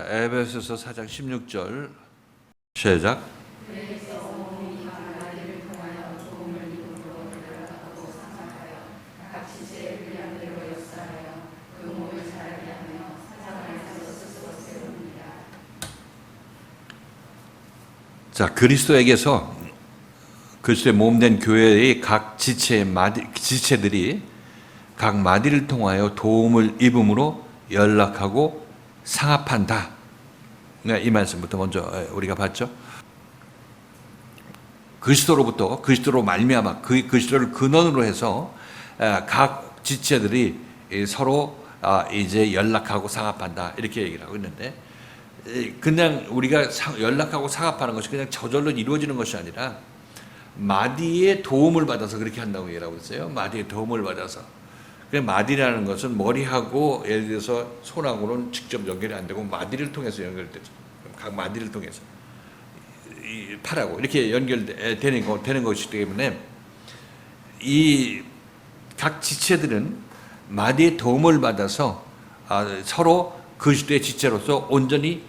에베소서 4장 16절 시작. 자, 그리스도에게서 그리스도의 몸된 교회의 각 지체들이 각 마디를 통하여 도움을 입음으로 연락하고 상합한다. 이 말씀부터 먼저 우리가 봤죠. 그리스도로 말미암아 그리스도를 근원으로 해서 각 지체들이 서로 이제 연락하고 상합한다 이렇게 얘기를 하고 있는데, 그냥 우리가 연락하고 상합하는 것이 그냥 저절로 이루어지는 것이 아니라 마디의 도움을 받아서 그렇게 한다고 얘기하고 있어요. 마디의 도움을 받아서. 마디라는 것은 머리하고 예를 들어서 손하고는 직접 연결이 안 되고 마디를 통해서 연결되죠. 각 마디를 통해서 팔하고 이렇게 연결되는 것이기 때문에 이 각 지체들은 마디의 도움을 받아서 서로 그리스도의 지체로서 온전히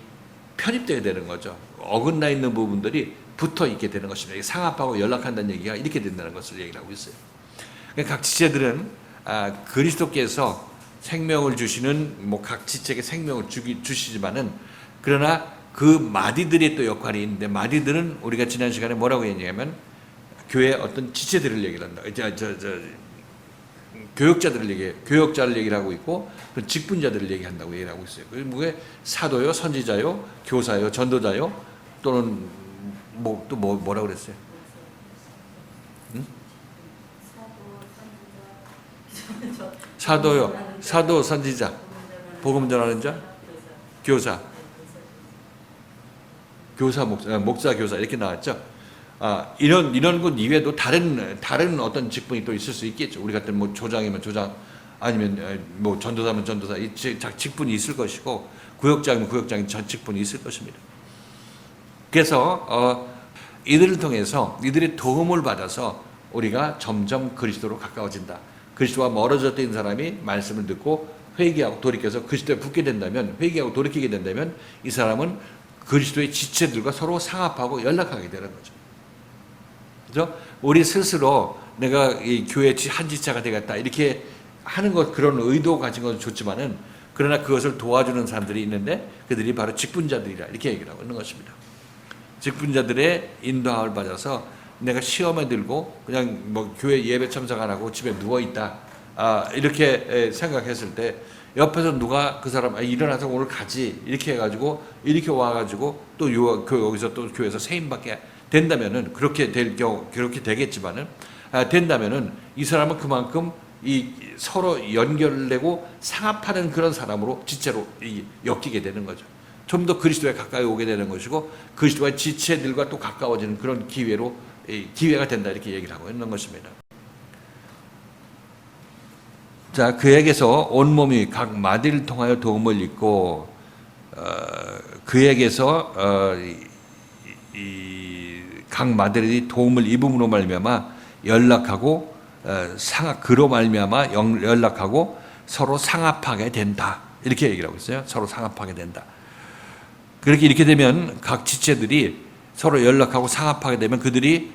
편입되어야 되는 거죠. 어긋나 있는 부분들이 붙어 있게 되는 것입니다. 상합하고 연락한다는 얘기가 이렇게 된다는 것을 얘기를 하고 있어요. 각 지체들은 그리스도께서 생명을 주시는 각 지체에게 생명을 주시지만은, 그러나 그 마디들이 또 역할이 있는데, 마디들은 우리가 지난 시간에 뭐라고 했냐면 교회의 어떤 지체들을 얘기를 한다. 교역자를 얘기를 하고 있고, 직분자들을 얘기한다고 얘기를 하고 있어요. 그게 사도요, 선지자요, 교사요, 전도자요, 또는 뭐라고 그랬어요? 사도요, 사도, 선지자, 복음 전하는 자, 교사, 목사, 교사 이렇게 나왔죠. 이런 것 이외에도 다른 어떤 직분이 또 있을 수 있겠죠. 우리 같은 조장이면 조장, 아니면 전도사면 전도사, 이 직분이 있을 것이고, 구역장이면 구역장인 직분이 있을 것입니다. 그래서 이들을 통해서 이들의 도움을 받아서 우리가 점점 그리스도로 가까워진다. 그리스도와 멀어졌던 있는 사람이 말씀을 듣고 회개하고 돌이켜서 그리스도에 붙게 된다면, 회개하고 돌이키게 된다면 이 사람은 그리스도의 지체들과 서로 상합하고 연락하게 되는 거죠. 그렇죠? 우리 스스로 내가 이 교회 한 지체가 되겠다 이렇게 하는 것, 그런 의도 가진 것은 좋지만은, 그러나 그것을 도와주는 사람들이 있는데 그들이 바로 직분자들이라 이렇게 얘기를 하고 있는 것입니다. 직분자들의 인도함을 받아서 내가 시험에 들고 그냥 교회 예배 참석 안 하고 집에 누워 있다 이렇게 생각했을 때, 옆에서 누가 그 사람 일어나서 오늘 가지 이렇게 해가지고 이렇게 와가지고 또 여기서 또 교회에서 세임받게 된다면은, 그렇게 되겠지만은 된다면은 이 사람은 그만큼 이 서로 연결되고 상합하는 그런 사람으로 지체로 엮이게 되는 거죠. 좀 더 그리스도에 가까이 오게 되는 것이고, 그리스도와 지체들과 또 가까워지는 그런 기회가 된다 이렇게 얘기를 하고 있는 것입니다. 자, 그에게서 온몸이 각 마디를 통하여 도움을 입고, 그에게서 각 마디들이 도움을 입음으로 말미암아 연락하고 그로 말미암아 연락하고 서로 상합하게 된다 이렇게 얘기를 하고 있어요. 서로 상합하게 된다. 이렇게 되면 각 지체들이 서로 연락하고 상합하게 되면 그들이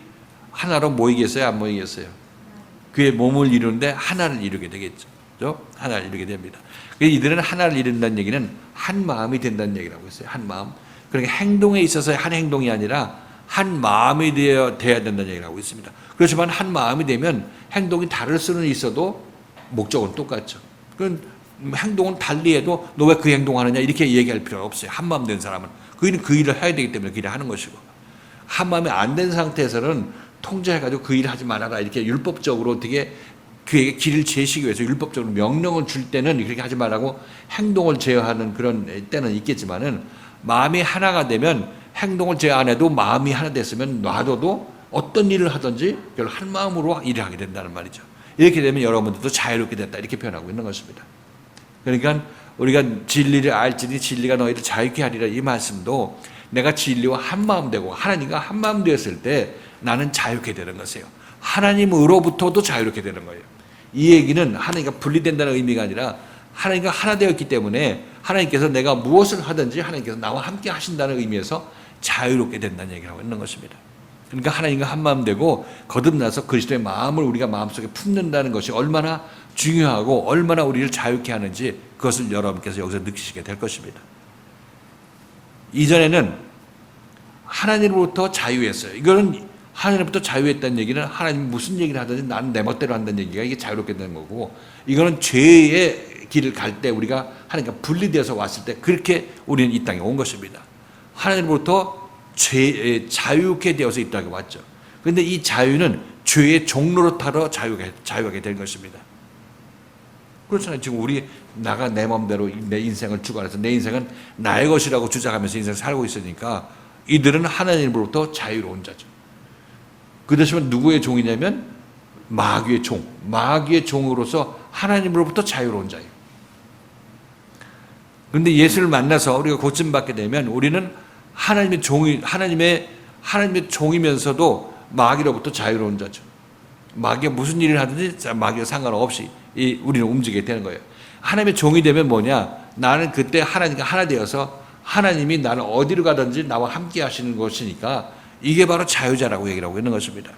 하나로 모이겠어요? 안 모이겠어요? 그의 몸을 이루는데 하나를 이루게 되겠죠. 하나를 이루게 됩니다. 이들은 하나를 이룬다는 얘기는 한 마음이 된다는 얘기를 하고 있어요. 한 마음. 그러니까 행동에 있어서의 한 행동이 아니라 한 마음이 돼야 된다는 얘기를 하고 있습니다. 그렇지만 한 마음이 되면 행동이 다를 수는 있어도 목적은 똑같죠. 행동은 달리해도 너 왜 그 행동하느냐 이렇게 얘기할 필요가 없어요. 한마음 된 사람은 그 일을 해야 되기 때문에 그 일을 하는 것이고, 한마음이 안 된 상태에서는 통제해가지고 그 일을 하지 말아라 이렇게 율법적으로 어떻게 그에게 길을 제시하기 위해서 율법적으로 명령을 줄 때는 그렇게 하지 말라고 행동을 제어하는 그런 때는 있겠지만은, 마음이 하나가 되면 행동을 제어 안 해도 마음이 하나 됐으면 놔둬도 어떤 일을 하든지 별로 한 마음으로 일을 하게 된다는 말이죠. 이렇게 되면 여러분들도 자유롭게 됐다 이렇게 표현하고 있는 것입니다. 그러니까 우리가 진리를 알지니 진리가 너희를 자유케 하리라, 이 말씀도 내가 진리와 한마음 되고 하나님과 한마음 되었을 때 나는 자유케 되는 것이에요. 하나님으로부터도 자유롭게 되는 거예요. 이 얘기는 하나님과 분리된다는 의미가 아니라 하나님과 하나 되었기 때문에 하나님께서 내가 무엇을 하든지 하나님께서 나와 함께 하신다는 의미에서 자유롭게 된다는 얘기를 하고 있는 것입니다. 그러니까 하나님과 한마음 되고 거듭나서 그리스도의 마음을 우리가 마음속에 품는다는 것이 얼마나 중요하고 얼마나 우리를 자유케 하는지 그것을 여러분께서 여기서 느끼시게 될 것입니다. 이전에는 하나님으로부터 자유했어요. 이거는 하나님으로부터 자유했다는 얘기는 하나님이 무슨 얘기를 하든지 나는 내 멋대로 한다는 얘기가 이게 자유롭게 되는 거고, 이거는 죄의 길을 갈 때 우리가 하나님과 분리되어서 왔을 때 그렇게 우리는 이 땅에 온 것입니다. 하나님으로부터 자유케 되어서 이 땅에 왔죠. 그런데 이 자유는 죄의 종로로 타러 자유하게 된 것입니다. 그렇잖아요. 지금 우리 나가 내 마음대로 내 인생을 주관해서 내 인생은 나의 것이라고 주장하면서 인생을 살고 있으니까 이들은 하나님으로부터 자유로운 자죠. 그 대신에 누구의 종이냐면 마귀의 종, 마귀의 종으로서 하나님으로부터 자유로운 자예요. 그런데 예수를 만나서 우리가 고침받게 되면 우리는 하나님의 종이면서도 마귀로부터 자유로운 자죠. 마귀가 무슨 일을 하든지 마귀와 상관없이 우리는 움직이게 되는 거예요. 하나님의 종이 되면 뭐냐? 나는 그때 하나님과 하나 되어서 하나님이 나를 어디로 가든지 나와 함께 하시는 것이니까 이게 바로 자유자라고 얘기를 하고 있는 것입니다.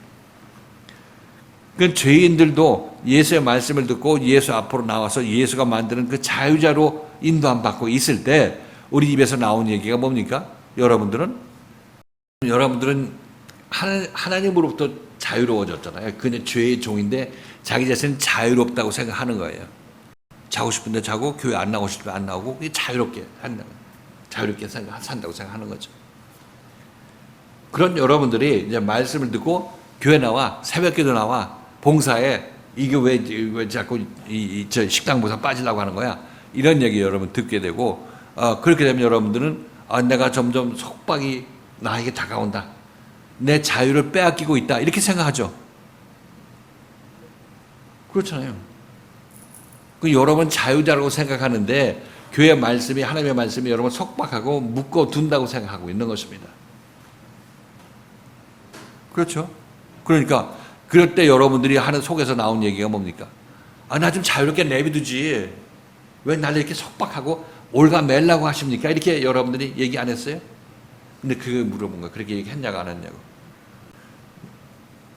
그 죄인들도 예수의 말씀을 듣고 예수 앞으로 나와서 예수가 만드는 그 자유자로 인도함 받고 있을 때 우리 입에서 나온 얘기가 뭡니까? 여러분들은 하나님으로부터 자유로워졌잖아요. 그냥 죄의 종인데 자기 자신은 자유롭다고 생각하는 거예요. 자고 싶은데 자고 교회 안 나오고 싶으면 안 나오고 자유롭게 산다고 생각하는 거죠. 그런 여러분들이 이제 말씀을 듣고 교회 나와 새벽기도 나와 봉사에 이게 왜 자꾸 저 식당 봉사 빠지려고 하는 거야? 이런 얘기 여러분 듣게 되고 그렇게 되면 여러분들은 내가 점점 속박이 나에게 다가온다. 내 자유를 빼앗기고 있다. 이렇게 생각하죠. 그렇잖아요. 여러분 자유자라고 생각하는데 교회 말씀이 하나님의 말씀이 여러분 속박하고 묶어둔다고 생각하고 있는 것입니다. 그렇죠. 그러니까 그럴 때 여러분들이 하는 속에서 나온 얘기가 뭡니까? 나 좀 자유롭게 내비두지. 왜 나를 이렇게 속박하고 올가매려고 하십니까? 이렇게 여러분들이 얘기 안 했어요? 근데 그걸 물어본 거예요. 그렇게 얘기했냐고 안 했냐고.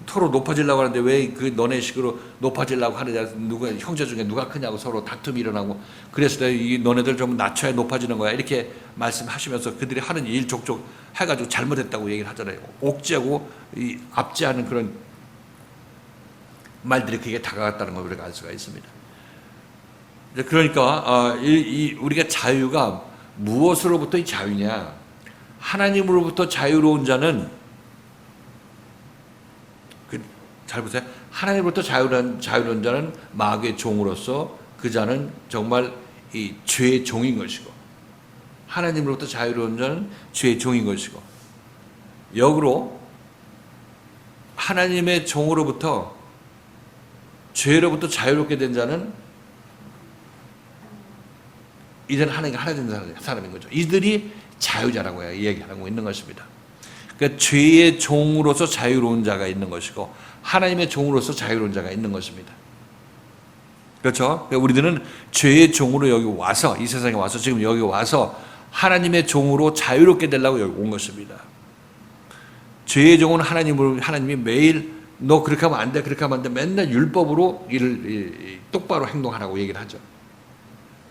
서로 높아지려고 하는데 왜 그 너네 식으로 높아지려고 하느냐. 형제 중에 누가 크냐고 서로 다툼이 일어나고 그래서 너네들 좀 낮춰야 높아지는 거야. 이렇게 말씀하시면서 그들이 하는 일 족족 해가지고 잘못했다고 얘기를 하잖아요. 옥죄하고 압제하는 그런 말들이 그게 다가갔다는 걸 우리가 알 수가 있습니다. 그러니까 우리가 자유가 무엇으로부터 이 자유냐? 하나님으로부터 자유로운 자는 잘 보세요. 하나님으로부터 자유로운 자는 마귀의 종으로서 그 자는 정말 이 죄의 종인 것이고, 하나님으로부터 자유로운 자는 죄의 종인 것이고, 역으로 하나님의 종으로부터 죄로부터 자유롭게 된 자는 이제는 하나님과 하나 된 사람인 거죠. 이들이 자유자라고 얘기하고 있는 것입니다. 그러니까 죄의 종으로서 자유로운 자가 있는 것이고 하나님의 종으로서 자유로운 자가 있는 것입니다. 그렇죠? 그러니까 우리들은 죄의 종으로 여기 와서 이 세상에 와서 지금 여기 와서 하나님의 종으로 자유롭게 되려고 여기 온 것입니다. 죄의 종은 하나님이 매일 너 그렇게 하면 안 돼, 그렇게 하면 안 돼, 맨날 율법으로 일을 똑바로 행동하라고 얘기를 하죠.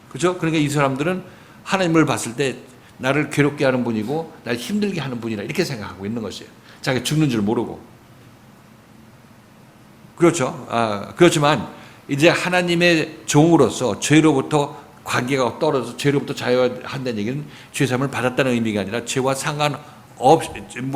그렇죠? 그러니까 이 사람들은 하나님을 봤을 때 나를 괴롭게 하는 분이고 나를 힘들게 하는 분이라 이렇게 생각하고 있는 것이에요. 자기가 죽는 줄 모르고. 그렇죠. 그렇지만 이제 하나님의 종으로서 죄로부터 관계가 떨어져서 죄로부터 자유한다는 얘기는 죄사함을 받았다는 의미가 아니라 죄와 상관없이,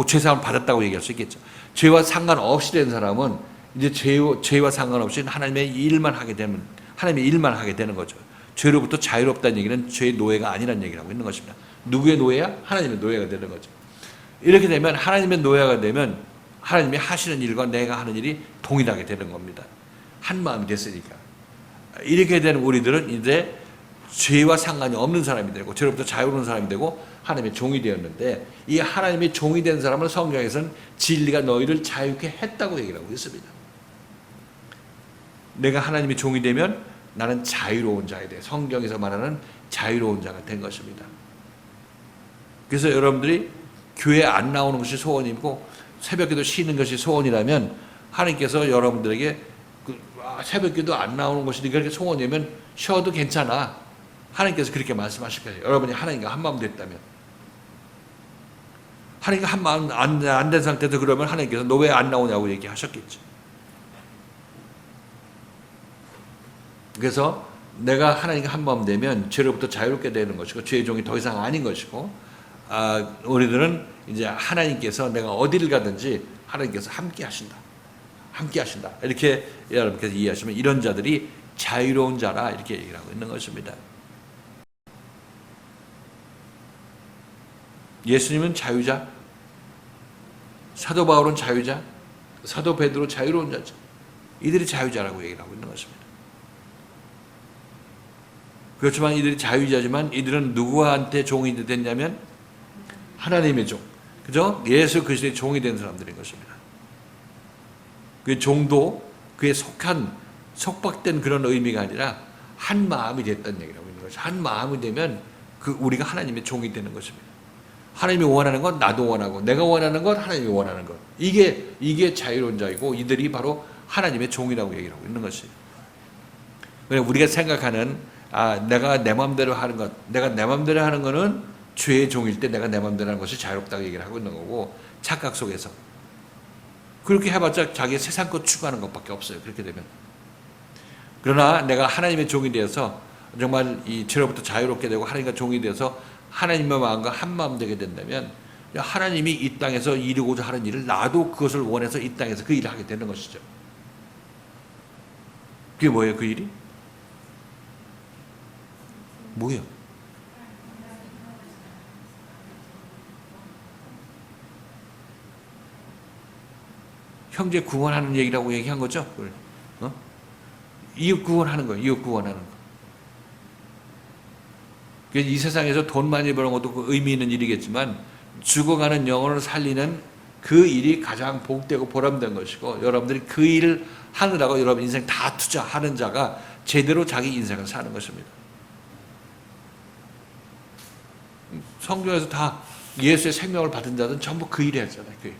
죄사함을 받았다고 얘기할 수 있겠죠. 죄와 상관없이 된 사람은 이제 죄와 상관없이 하나님의 일만 하게 되는 거죠. 죄로부터 자유롭다는 얘기는 죄의 노예가 아니라는 얘기를 하고 있는 것입니다. 누구의 노예야? 하나님의 노예가 되는 거죠. 이렇게 되면 하나님의 노예가 되면 하나님이 하시는 일과 내가 하는 일이 동일하게 되는 겁니다. 한 마음이 됐으니까. 이렇게 되는 우리들은 이제 죄와 상관이 없는 사람이 되고 죄로부터 자유로운 사람이 되고 하나님의 종이 되었는데, 이 하나님의 종이 된 사람은 성경에서는 진리가 너희를 자유케 했다고 얘기를 하고 있습니다. 내가 하나님의 종이 되면 나는 자유로운 자에 대해 성경에서 말하는 자유로운 자가 된 것입니다. 그래서 여러분들이 교회 안 나오는 것이 소원이고 새벽기도 쉬는 것이 소원이라면 하나님께서 여러분들에게 새벽기도 안 나오는 것이 그렇게 소원이면 쉬어도 괜찮아. 하나님께서 그렇게 말씀하실 거예요. 여러분이 하나님과 한마음 됐다면. 하나님과 한마음 안 된 상태에서 그러면 하나님께서 너 왜 안 나오냐고 얘기하셨겠지. 그래서 내가 하나님과 한마음 되면 죄로부터 자유롭게 되는 것이고 죄의 종이 더 이상 아닌 것이고 우리들은 이제 하나님께서 내가 어디를 가든지 하나님께서 함께 하신다. 함께 하신다. 이렇게 여러분께서 이해하시면 이런 자들이 자유로운 자라 이렇게 얘기를 하고 있는 것입니다. 예수님은 자유자, 사도 바울은 자유자, 사도 베드로 자유로운 자죠. 이들이 자유자라고 얘기를 하고 있는 것입니다. 그렇지만 이들이 자유자지만 이들은 누구한테 종이 됐냐면 하나님의 종, 그죠? 예수 그리스도의 종이 된 사람들인 것입니다. 그 종도 그에 속박된 그런 의미가 아니라 한 마음이 됐다는 얘기라고 있는 거죠. 한 마음이 되면 우리가 하나님의 종이 되는 것입니다. 하나님이 원하는 건 나도 원하고 내가 원하는 건 하나님이 원하는 것. 이게 자유로운 자이고 이들이 바로 하나님의 종이라고 얘기를 하고 있는 것이에요. 우리가 생각하는 내가 내 마음대로 하는 것, 내가 내 마음대로 하는 것은 죄의 종일 때 내가 내 마음대로 하는 것이 자유롭다고 얘기를 하고 있는 거고 착각 속에서 그렇게 해봤자 자기 세상 것 추구하는 것밖에 없어요. 그렇게 되면. 그러나 내가 하나님의 종이 되어서 정말 이 죄로부터 자유롭게 되고 하나님과 종이 되어서 하나님의 마음과 한 마음 되게 된다면 하나님이 이 땅에서 이루고자 하는 일을 나도 그것을 원해서 이 땅에서 그 일을 하게 되는 것이죠. 그게 뭐예요? 그 일이? 뭐예요? 형제 구원하는 얘기라고 얘기한 거죠? 이웃 구원하는 거예요. 이웃 구원하는 거. 이 세상에서 돈 많이 버는 것도 그 의미 있는 일이겠지만 죽어가는 영혼을 살리는 그 일이 가장 복되고 보람된 것이고 여러분들이 그 일을 하느라고 여러분 인생 다 투자하는 자가 제대로 자기 인생을 사는 것입니다. 성경에서 다 예수의 생명을 받은 자들은 전부 그 일을 했잖아요. 그 일.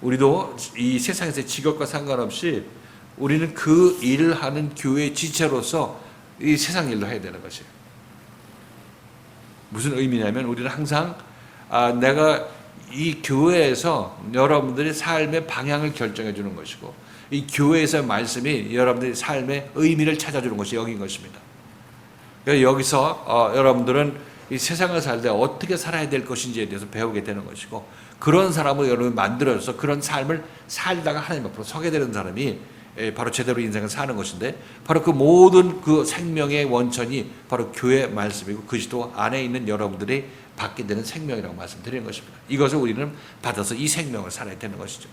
우리도 이 세상에서의 직업과 상관없이 우리는 그 일을 하는 교회의 지체로서 이 세상 일도 해야 되는 것이에요. 무슨 의미냐면 우리는 항상 내가 이 교회에서 여러분들의 삶의 방향을 결정해 주는 것이고 이 교회에서의 말씀이 여러분들의 삶의 의미를 찾아주는 것이 여기인 것입니다. 그러니까 여기서 여러분들은 이 세상을 살 때 어떻게 살아야 될 것인지에 대해서 배우게 되는 것이고 그런 사람을 여러분이 만들어서 그런 삶을 살다가 하나님 앞으로 서게 되는 사람이 바로 제대로 인생을 사는 것인데 바로 그 모든 그 생명의 원천이 바로 교회 말씀이고 그리스도 안에 있는 여러분들이 받게 되는 생명이라고 말씀드리는 것입니다. 이것을 우리는 받아서 이 생명을 살아야 되는 것이죠.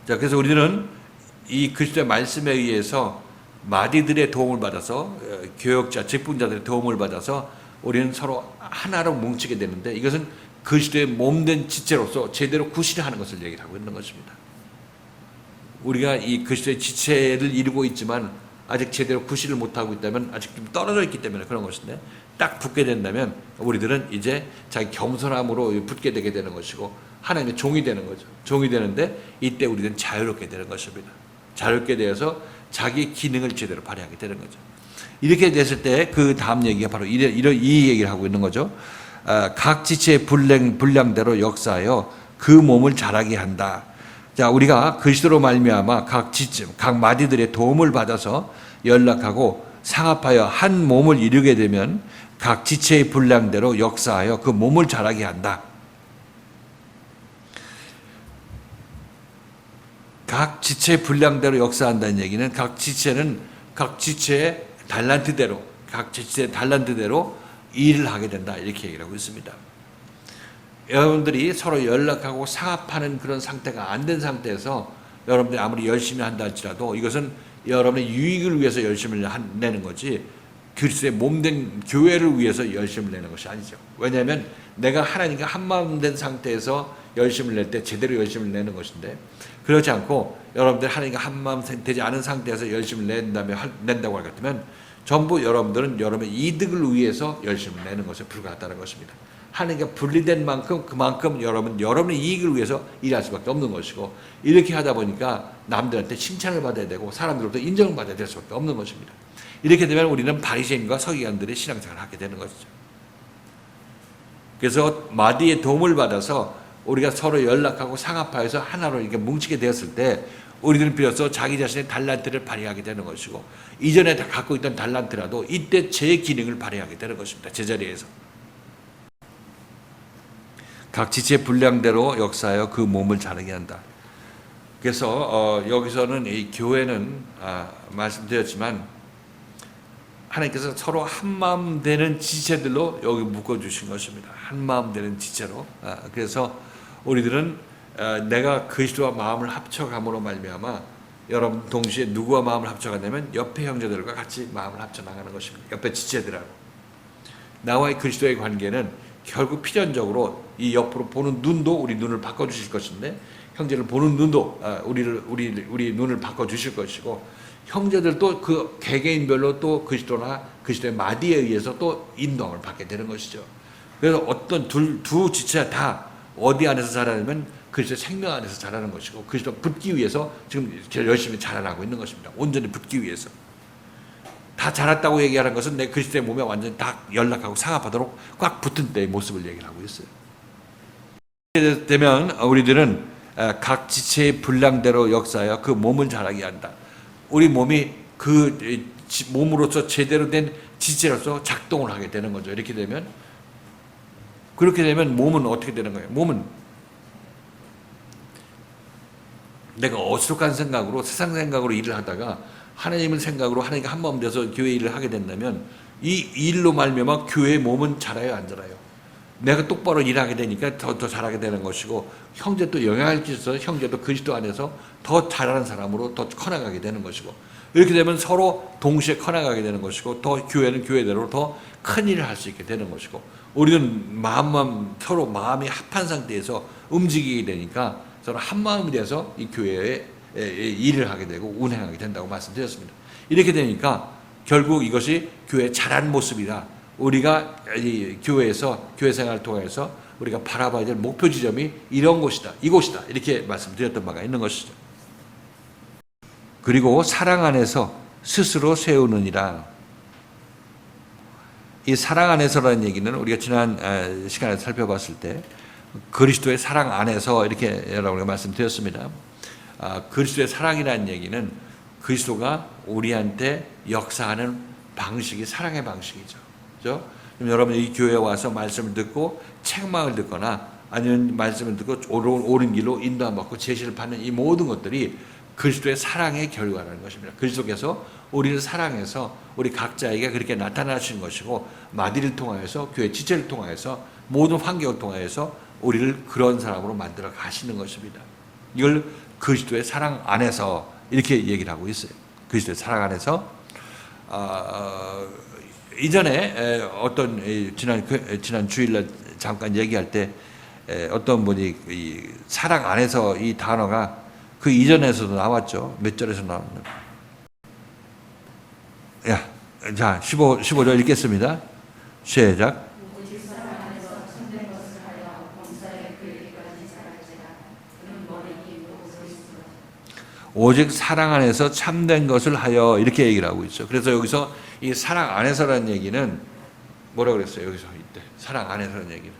자, 그래서 우리는 이 그리스도의 말씀에 의해서 마디들의 도움을 받아서 교역자, 직분자들의 도움을 받아서 우리는 서로 하나로 뭉치게 되는데 이것은 그리스도의 몸된 지체로서 제대로 구실하는 것을 얘기를 하고 있는 것입니다. 우리가 이 그리스도의 지체를 이루고 있지만 아직 제대로 구실을 못하고 있다면 아직 좀 떨어져 있기 때문에 그런 것인데 딱 붙게 된다면 우리들은 이제 자기 겸손함으로 붙게 되게 되는 것이고 하나님의 종이 되는 거죠. 종이 되는데 이때 우리는 자유롭게 되는 것입니다. 자유롭게 되어서 자기 기능을 제대로 발휘하게 되는 거죠. 이렇게 됐을 때 그 다음 얘기가 바로 이 얘기를 하고 있는 거죠. 각 지체의 분량대로 역사하여 그 몸을 자라게 한다. 자, 우리가 그리스도로 말미암아 각 지체, 각 마디들의 도움을 받아서 연락하고 상합하여 한 몸을 이루게 되면 각 지체의 분량대로 역사하여 그 몸을 자라게 한다. 각 지체의 분량대로 역사한다는 얘기는 각 지체의 달란트대로 일을 하게 된다 이렇게 얘기를 하고 있습니다. 여러분들이 서로 연락하고 상합하는 그런 상태가 안 된 상태에서 여러분들이 아무리 열심히 한다 할지라도 이것은 여러분의 유익을 위해서 열심히 내는 거지 그리스도의 몸된 교회를 위해서 열심을 내는 것이 아니죠. 왜냐하면 내가 하나님과 한마음 된 상태에서 열심을 낼 때 제대로 열심을 내는 것인데, 그렇지 않고 여러분들 하나님과 한마음 되지 않은 상태에서 열심을 낸다고 할 것 같으면 전부 여러분들은 여러분의 이득을 위해서 열심을 내는 것에 불과하다는 것입니다. 하나님과 분리된 만큼 그만큼 여러분의 이익을 위해서 일할 수밖에 없는 것이고, 이렇게 하다 보니까 남들한테 칭찬을 받아야 되고 사람들로부터 인정을 받아야 될 수밖에 없는 것입니다. 이렇게 되면 우리는 바리새인과 서기관들의 신앙생활을 하게 되는 것이죠. 그래서 마디의 도움을 받아서 우리가 서로 연락하고 상합하여서 하나로 이렇게 뭉치게 되었을 때 우리들은 비로소 자기 자신의 달란트를 발휘하게 되는 것이고, 이전에 다 갖고 있던 달란트라도 이때 제 기능을 발휘하게 되는 것입니다. 제자리에서. 각 지체의 분량대로 역사하여 그 몸을 자르게 한다. 그래서 여기서는 이 교회는 말씀드렸지만 하나님께서 서로 한마음 되는 지체들로 여기 묶어주신 것입니다. 한마음 되는 지체로. 그래서 우리들은 내가 그리스도와 마음을 합쳐감으로 말미암아, 여러분 동시에 누구와 마음을 합쳐가냐면 옆에 형제들과 같이 마음을 합쳐 나가는 것입니다. 옆에 지체들하고. 나와의 그리스도의 관계는 결국 필연적으로 이 옆으로 보는 눈도 우리 눈을 바꿔주실 것인데, 형제를 보는 눈도 우리 눈을 바꿔주실 것이고, 형제들도 그 개개인별로 또 그리스도나 그리스도의 마디에 의해서 또 인도함을 받게 되는 것이죠. 그래서 어떤 두 지체가 다 어디 안에서 자라냐면 그리스도의 생명 안에서 자라는 것이고, 그리스도 붙기 위해서 지금 열심히 자라나고 있는 것입니다. 온전히 붙기 위해서. 다 자랐다고 얘기하는 것은 내 그리스도의 몸에 완전히 다 연락하고 상합하도록 꽉 붙은 때의 모습을 얘기를 하고 있어요. 이렇게 되면 우리들은 각 지체의 분량대로 역사하여 그 몸을 자라게 한다. 우리 몸이 그 몸으로서 제대로 된 지체로서 작동을 하게 되는 거죠. 이렇게 되면, 그렇게 되면 몸은 어떻게 되는 거예요? 몸은 내가 어수룩한 생각으로, 세상 생각으로 일을 하다가 하나님을 생각으로 하나님과 한마음 돼서 교회 일을 하게 된다면 이 일로 말미암아 교회의 몸은 자라요, 안 자라요? 내가 똑바로 일하게 되니까 더 잘하게 되는 것이고, 형제도 영향을 끼쳐서 형제도 그리스도 안에서 더 잘하는 사람으로 더 커나가게 되는 것이고, 이렇게 되면 서로 동시에 커나가게 되는 것이고, 더 교회는 교회대로 더 큰 일을 할 수 있게 되는 것이고, 우리는 서로 마음이 합한 상태에서 움직이게 되니까 서로 한 마음이 돼서 이 교회에 일을 하게 되고 운행하게 된다고 말씀드렸습니다. 이렇게 되니까 결국 이것이 교회의 자란 모습이라, 우리가 이 교회에서 교회 생활을 통해서 우리가 바라봐야 될 목표 지점이 이런 곳이다, 이곳이다, 이렇게 말씀드렸던 바가 있는 것이죠. 그리고 사랑 안에서 스스로 세우느니라. 이 사랑 안에서라는 얘기는 우리가 지난 시간에 살펴봤을 때 그리스도의 사랑 안에서 이렇게 여러분에게 말씀드렸습니다. 그리스도의 사랑이라는 얘기는 그리스도가 우리한테 역사하는 방식이 사랑의 방식이죠. 그렇죠? 여러분 이 교회에 와서 말씀을 듣고 책망을 듣거나 아니면 말씀을 듣고 옳은 길로 인도함 받고 제시를 받는 이 모든 것들이 그리스도의 사랑의 결과라는 것입니다. 그리스도께서 우리를 사랑해서 우리 각자에게 그렇게 나타나신 것이고, 마디를 통하여서 교회 지체를 통하여서 모든 환경을 통하여서 우리를 그런 사람으로 만들어 가시는 것입니다. 이걸 그리스도의 사랑 안에서 이렇게 얘기를 하고 있어요. 그리스도의 사랑 안에서. 이전에 어떤 지난 주일날 잠깐 얘기할 때 어떤 분이 이 사랑 안에서 이 단어가 그 이전에서도 나왔죠. 몇 절에서 나왔나? 자, 15절 읽겠습니다. 시작. 오직 사랑 안에서 참된 것을 하여, 이렇게 얘기를 하고 있죠. 그래서 여기서 이 사랑 안에서라는 얘기는 뭐라 그랬어요? 여기서 이때 사랑 안에서라는 얘기는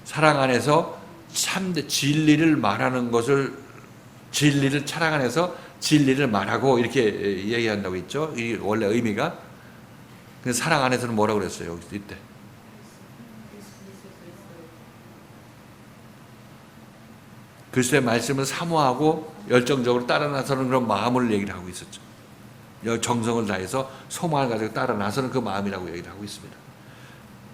사랑 안에서 참된 진리를 말하는 것을, 진리를 사랑 안에서 진리를 말하고 이렇게 얘기한다고 했죠. 이 원래 의미가. 사랑 안에서는 뭐라 그랬어요? 여기서 이때 그리스도의 말씀을 사모하고 열정적으로 따라 나서는 그런 마음을 얘기를 하고 있었죠. 정성을 다해서 소망을 가지고 따라 나서는 그 마음이라고 얘기를 하고 있습니다.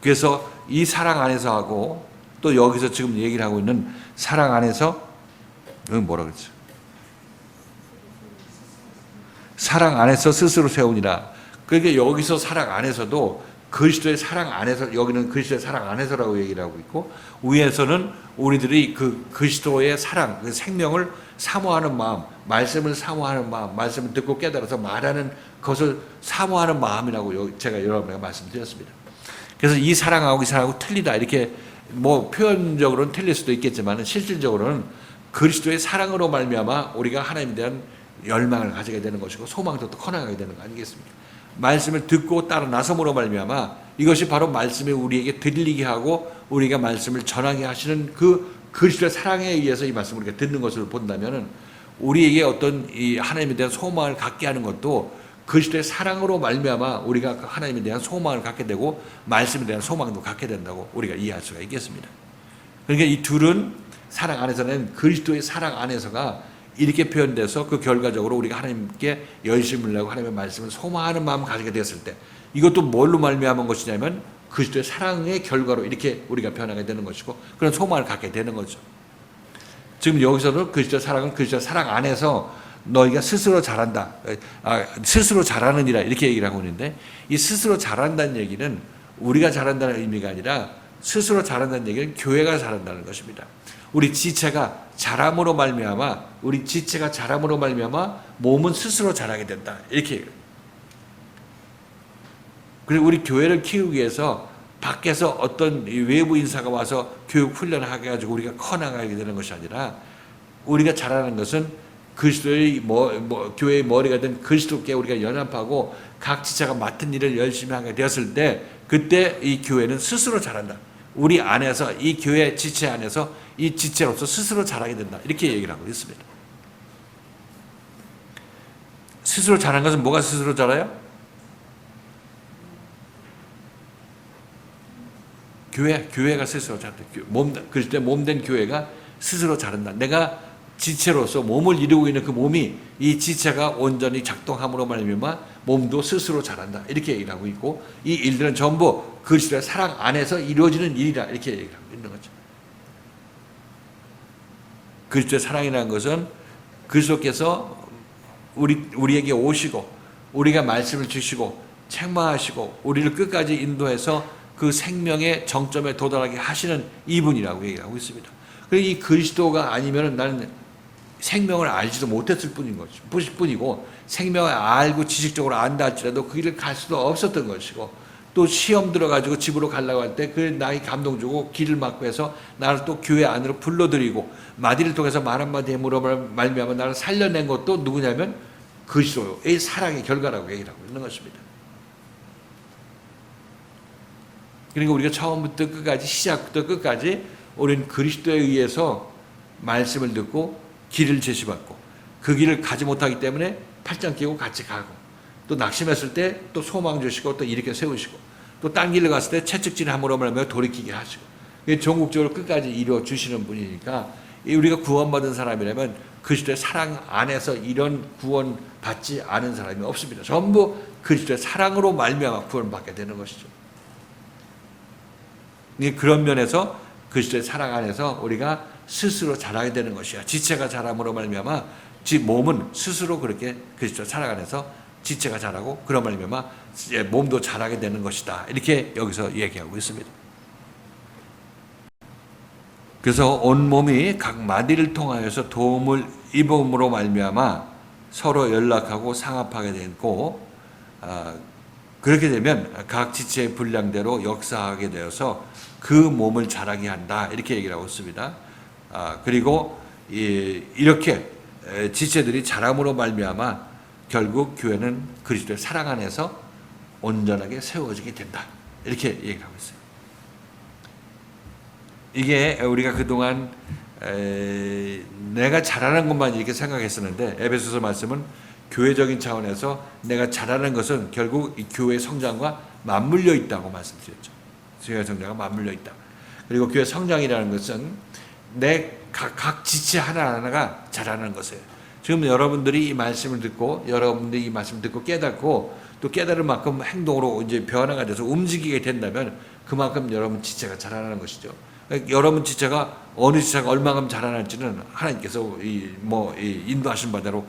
그래서 이 사랑 안에서 하고, 또 여기서 지금 얘기를 하고 있는 사랑 안에서, 여기 뭐라 그랬죠? 사랑 안에서 스스로 세우니라. 그러니까 여기서 사랑 안에서도 그리스도의 사랑 안에서, 여기는 그리스도의 사랑 안에서라고 얘기를 하고 있고, 위에서는 우리들이 그 그리스도의 사랑, 그 생명을 사모하는 마음, 말씀을 사모하는 마음, 말씀을 듣고 깨달아서 말하는 것을 사모하는 마음이라고 제가 여러분에게 말씀드렸습니다. 그래서 이 사랑하고 이 사랑하고 틀리다, 이렇게 뭐 표현적으로는 틀릴 수도 있겠지만 실질적으로는 그리스도의 사랑으로 말미암아 우리가 하나님에 대한 열망을 가지게 되는 것이고 소망도 또 커나가게 되는 거 아니겠습니까? 말씀을 듣고 따라 나섬으로 말미암아 이것이 바로 말씀이 우리에게 들리게 하고 우리가 말씀을 전하게 하시는 그 그리스도의 사랑에 의해서 이 말씀을 우리가 듣는 것을 본다면은 우리에게 어떤 이 하나님에 대한 소망을 갖게 하는 것도 그리스도의 사랑으로 말미암아 우리가 하나님에 대한 소망을 갖게 되고 말씀에 대한 소망도 갖게 된다고 우리가 이해할 수가 있겠습니다. 그러니까 이 둘은 사랑 안에서는 그리스도의 사랑 안에서가 이렇게 표현돼서 그 결과적으로 우리가 하나님께 열심을 내고 하나님의 말씀을 소망하는 마음을 가지게 되었을 때 이것도 뭘로 말미암은 것이냐면 그리스도의 사랑의 결과로 이렇게 우리가 변하게 되는 것이고 그런 소망을 갖게 되는 거죠. 지금 여기서도 그리스도의 사랑은 그리스도의 사랑 안에서 너희가 스스로 잘한다. 스스로 잘하느니라 이렇게 얘기를 하고 있는데 이 스스로 잘한다는 얘기는 우리가 잘한다는 의미가 아니라 스스로 잘한다는 얘기는 교회가 잘한다는 것입니다. 우리 지체가 자람으로 말미암아 우리 지체가 자람으로 말미암아 몸은 스스로 자라게 된다. 이렇게 얘기해요. 그리고 우리 교회를 키우기 위해서 밖에서 어떤 외부 인사가 와서 교육 훈련을 하게 해가지고 우리가 커나가게 되는 것이 아니라 우리가 잘하는 것은 그리스도의 교회의 머리가 된 그리스도께 우리가 연합하고 각 지체가 맡은 일을 열심히 하게 되었을 때 그때 이 교회는 스스로 자란다. 우리 안에서 이 교회 지체 안에서 이 지체로서 스스로 자라게 된다. 이렇게 얘기를 하고 있습니다. 스스로 자란 것은 뭐가 스스로 자라요? 교회가 스스로 자란다. 그리스도의 몸된 교회가 스스로 자란다. 내가 지체로서 몸을 이루고 있는 그 몸이 이 지체가 온전히 작동함으로 말미암아 몸도 스스로 자란다. 이렇게 얘기를 하고 있고 이 일들은 전부 그리스도의 사랑 안에서 이루어지는 일이다. 이렇게 얘기를 하고 있는 거죠. 그리스도의 사랑이라는 것은 그리스도께서 우리에게 오시고 우리가 말씀을 주시고 책망하시고 우리를 끝까지 인도해서 그 생명의 정점에 도달하게 하시는 이분이라고 얘기를 하고 있습니다. 그래서 이 그리스도가 아니면 나는 생명을 알지도 못했을 뿐이고 생명을 알고 지식적으로 안다 할지라도 그 길을 갈 수도 없었던 것이고 또 시험 들어가지고 집으로 가려고 할 때 그 나의 감동 주고 길을 막고 해서 나를 또 교회 안으로 불러들이고 마디를 통해서 말 한마디 해물어 말미암아 나를 살려낸 것도 누구냐면 그리스도의 사랑의 결과라고 얘기를 하고 있는 것입니다. 그러니까 우리가 처음부터 끝까지 시작부터 끝까지 우리는 그리스도에 의해서 말씀을 듣고 길을 제시받고 그 길을 가지 못하기 때문에 팔짱 끼고 같이 가고 또 낙심했을 때 또 소망 주시고 또 일으켜 세우시고 또 딴 길을 갔을 때 채찍질 함으로 말하며 돌이키게 하시고 전국적으로 끝까지 이루어 주시는 분이니까 우리가 구원받은 사람이라면 그리스도의 사랑 안에서 이런 구원 받지 않은 사람이 없습니다. 전부 그리스도의 사랑으로 말미암아 구원받게 되는 것이죠. 그런 면에서 그리스도의 사랑 안에서 우리가 스스로 자라게 되는 것이야. 지체가 자람으로 말미암아 몸은 스스로 그렇게 그리스도의 사랑 안에서 지체가 자라고 그런 말미암아 몸도 자라게 되는 것이다. 이렇게 여기서 얘기하고 있습니다. 그래서 온 몸이 각 마디를 통하여서 도움을 입음으로 말미암아 서로 연락하고 상합하게 되고 그렇게 되면 각 지체의 분량대로 역사하게 되어서 그 몸을 자라게 한다. 이렇게 얘기를 하고 있습니다. 그리고 이렇게 지체들이 자람으로 말미암아 결국 교회는 그리스도의 사랑 안에서 온전하게 세워지게 된다. 이렇게 얘기를 하고 있어요. 이게 우리가 그동안 내가 잘하는 것만 이렇게 생각했었는데 에베소서 말씀은 교회적인 차원에서 내가 잘하는 것은 결국 이 교회의 성장과 맞물려 있다고 말씀드렸죠. 교회 성장과 맞물려 있다. 그리고 교회 성장이라는 것은 각 지체 하나하나가 잘하는 것이에요. 지금 여러분들이 이 말씀을 듣고 여러분들이 이 말씀을 듣고 깨닫고 또 깨달을 만큼 행동으로 이제 변화가 돼서 움직이게 된다면 그만큼 여러분 지체가 자라나는 것이죠. 여러분 지체가 어느 지체가 얼마큼 자라날지는 하나님께서 인도하신 바대로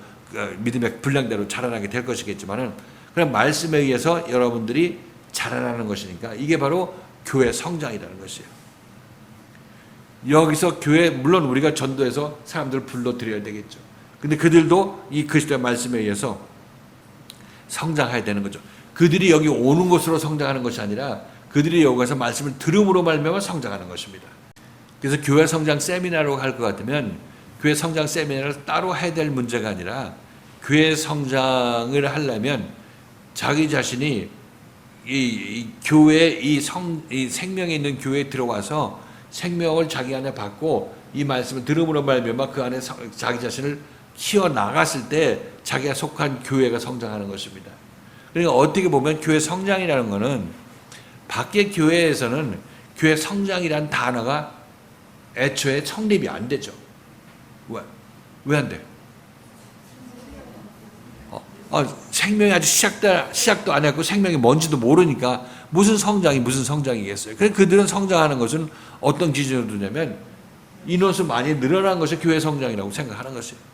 믿음의 분량대로 자라나게 될 것이겠지만은 그럼 말씀에 의해서 여러분들이 자라나는 것이니까 이게 바로 교회 성장이라는 것이에요. 여기서 교회, 물론 우리가 전도해서 사람들을 불러들여야 되겠죠. 근데 그들도 이 그리스도의 말씀에 의해서 성장해야 되는 거죠. 그들이 여기 오는 것으로 성장하는 것이 아니라 그들이 여기 가서 말씀을 들음으로 말미암아 성장하는 것입니다. 그래서 교회 성장 세미나로 갈 것 같으면 교회 성장 세미나를 따로 해야 될 문제가 아니라 교회 성장을 하려면 자기 자신이 이 교회, 이 생명에 있는 교회에 들어와서 생명을 자기 안에 받고 이 말씀을 들음으로 말미암아 그 안에 자기 자신을 키워 나갔을 때 자기가 속한 교회가 성장하는 것입니다. 그러니까 어떻게 보면 교회 성장이라는 것은 밖의 교회에서는 교회 성장이라는 단어가 애초에 성립이 안 되죠. 왜 안 돼? 생명이 아직 시작도 안 했고 생명이 뭔지도 모르니까 무슨 성장이겠어요. 그래서 그들은 성장하는 것은 어떤 기준으로 두냐면 인원수 많이 늘어난 것이 교회 성장이라고 생각하는 것이에요.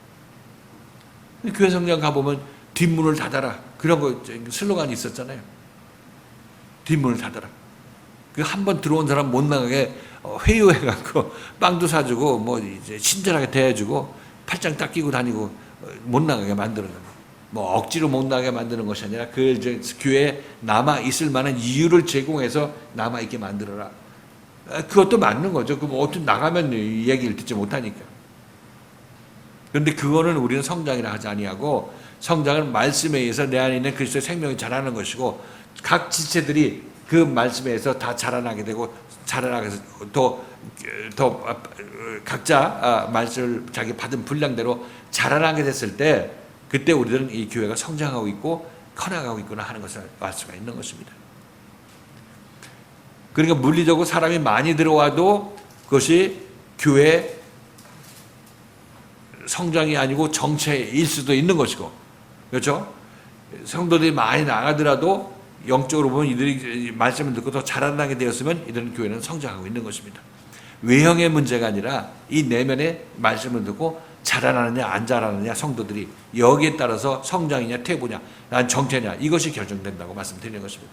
교회 성장 가보면 뒷문을 닫아라. 그런 거 슬로건이 있었잖아요. 뒷문을 닫아라. 그 한 번 들어온 사람 못 나가게 회유해갖고 빵도 사주고 뭐 이제 친절하게 대해주고 팔짱 딱 끼고 다니고 못 나가게 만드는 거예요. 뭐 억지로 못 나가게 만드는 것이 아니라 그 이제 교회에 남아 있을 만한 이유를 제공해서 남아 있게 만들어라. 그것도 맞는 거죠. 그럼 어떻게 나가면 이 얘기를 듣지 못하니까. 그런데 그거는 우리는 성장이라 하지 아니하고 성장은 말씀에 의해서 내 안에 있는 그리스도의 생명이 자라는 것이고 각 지체들이 그 말씀에 의해서 다 자라나게 되고 자라나서 더 각자 말씀을 자기 받은 분량대로 자라나게 됐을 때 그때 우리들은 이 교회가 성장하고 있고 커나가고 있구나 하는 것을 알 수가 있는 것입니다. 그러니까 물리적으로 사람이 많이 들어와도 그것이 교회 성장이 아니고 정체일 수도 있는 것이고, 그렇죠? 성도들이 많이 나가더라도 영적으로 보면 이들이 말씀을 듣고 더 자라나게 되었으면 이들은 교회는 성장하고 있는 것입니다. 외형의 문제가 아니라 이 내면의 말씀을 듣고 자라나느냐 안 자라느냐 성도들이 여기에 따라서 성장이냐 퇴보냐 난 정체냐 이것이 결정된다고 말씀드리는 것입니다.